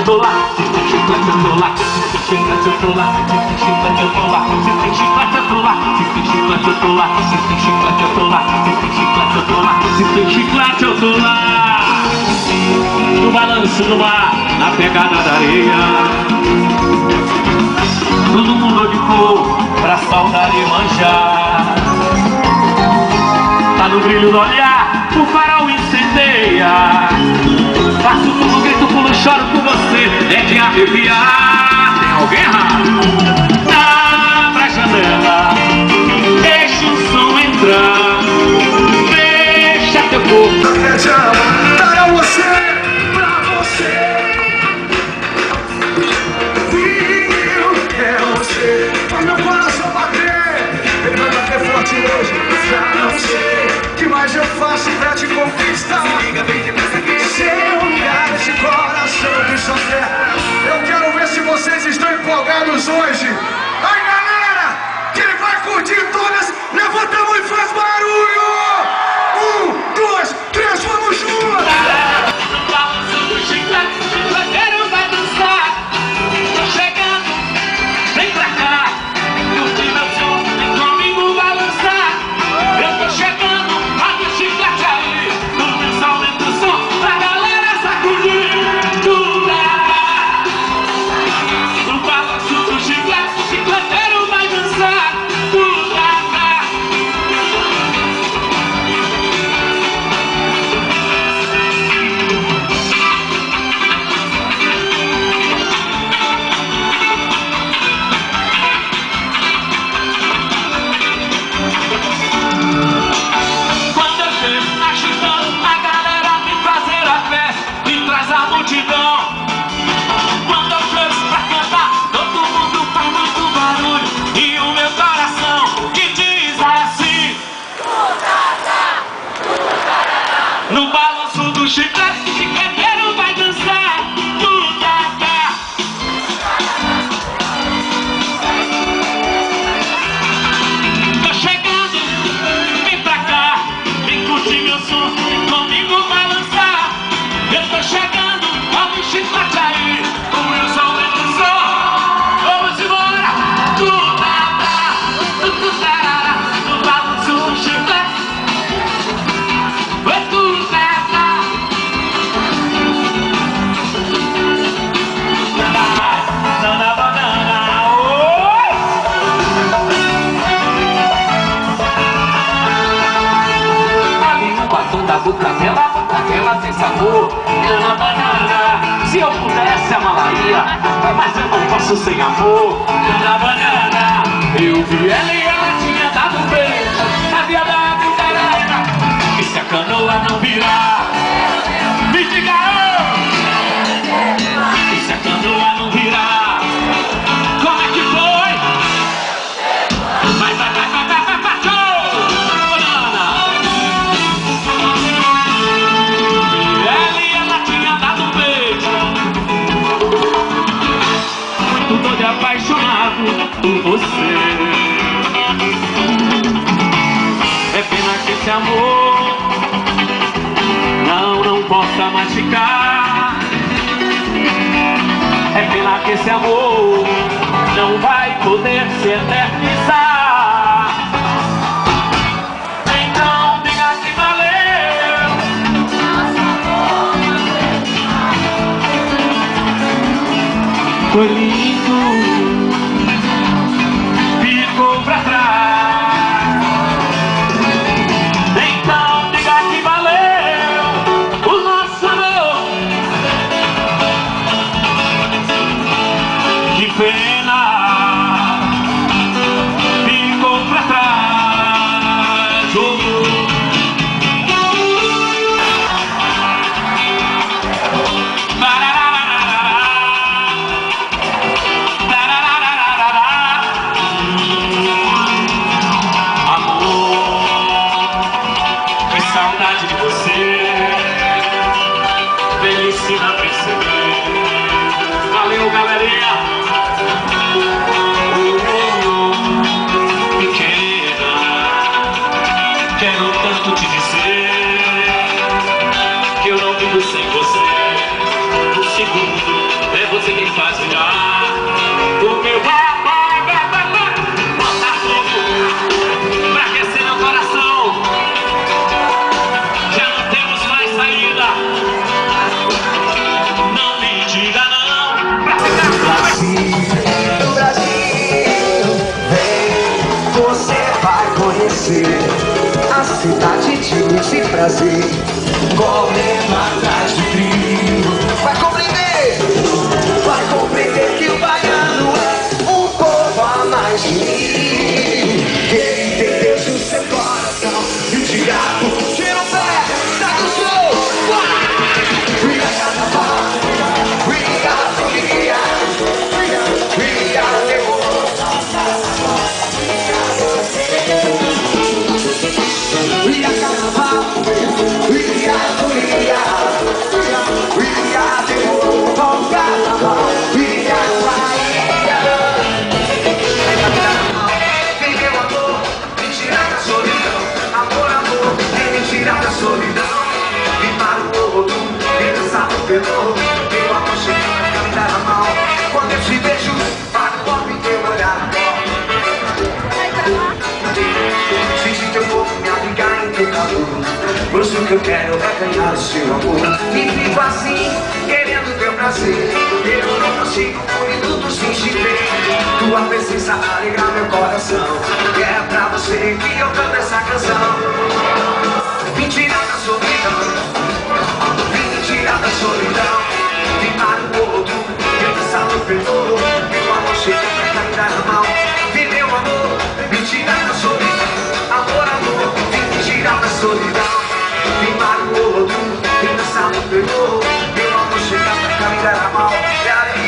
tô lá. Se tem chiclete eu tô lá. Se tem chiclete eu tô lá. Se tem chiclete eu tô lá. Se tem chiclete eu tô lá. Se tem chiclete eu tô lá. Se tem chiclete eu tô lá. Se tem chiclete eu tô lá. Se tem chiclete eu tô lá. No balanço do mar, na pegada da areia. Todo mundo de cor pra saudar e manjar. Tá no brilho do olhar, o farol incendeia. Faço tudo, grito, pulo, choro por você. É de arrepiar. Tem alguém errado? Abra a janela, deixa o som entrar. Deixa teu corpo. É de amor para você, pra você. É você, faz meu coração bater. Ele vai bater forte hoje. Já não sei o que mais eu faço pra te conquistar. Seu lugar nesse coração que só quer. Eu quero ver se vocês estão empolgados hoje. Aí galera, quem vai curtir todas, levanta a mão e faz barulho. 1, 2, 3, vamos juntos. No balanço do chiclete, o chicleteiro vai dançar. Tô chegando, vem pra cá. Curtir meu som, vem comigo balançar. Eu tô chegando, roda o chiclete aí. No meu som, aumenta o som, pra galera sacudir. No balanço do chiclete, o chicleteiro vai dançar. No balanço do chiclete, o chicleteiro vai dançar. Tô chegando, vem pra cá. Vem curtir meu som, vem comigo balançar. Eu tô chegando, olha o chiclete aí. O meu som vem do som. Vamos embora. No balanço do chiclete. Da boca dela tem sabor. Ana banana, se eu pudesse amalaria, mas eu não posso sem amor. Ana banana, eu vi ela e ela tinha dado um beijo. Havia dado carona, e se a canoa não virar, me diga eu. E se a canoa não virar, como é que foi? Vai, apaixonado por você. É pena que esse amor não possa mais ficar. É pena que esse amor não vai poder se eternizar. Então diga que valeu. Foi lindo, ficou pra trás. Então diga que valeu o nosso amor. Que pena, ficou pra trás. Saudade de você, felicidade a perceber. Valeu, galerinha. Pequena, quero tanto te dizer que eu não vivo sem você. Um segundo. é você quem faz virar o meu bota fogo pra aquecer meu coração. Já não temos mais saída. Não me diga não pra ficar no Brasil, vem, você vai conhecer a cidade de luz e prazer, correndo atrás do trio. Vai compreender que o baiano é um povo a mais de mim. Ele tem Deus no seu coração e o diabo tira o pé, sai do show. We got carnaval, we got folia, we got terror. We got carnaval, we got folia, we got terror. Oh, carnaval, we got Bahia. Vem meu amor, me tirar da solidão. Amor, amor, vem me tirar da solidão. Me para o outro, me dançar no pelo. Meu amor chega pra me dar a mão. Quando eu te vejo, para o corpo em teu olhar. Exige teu corpo me abrigar em teu calor. Pois o que eu quero é ganhar o seu amor. E fico assim, querendo teu prazer. Eu não consigo por minutos sem te ver. Tua presença alegra meu coração. E é pra você que eu canto essa canção. Me tirar da solidão, me tirar da solidão. Me para o outro, me dançar no pelo. Meu amor chega pra me dar a mão. Vem meu amor, me tirar da solidão. Amor, amor, vem me tirar da solidão. Me para o outro, me dançar no pelo. Meu amor chega pra me dar a mão. E aí,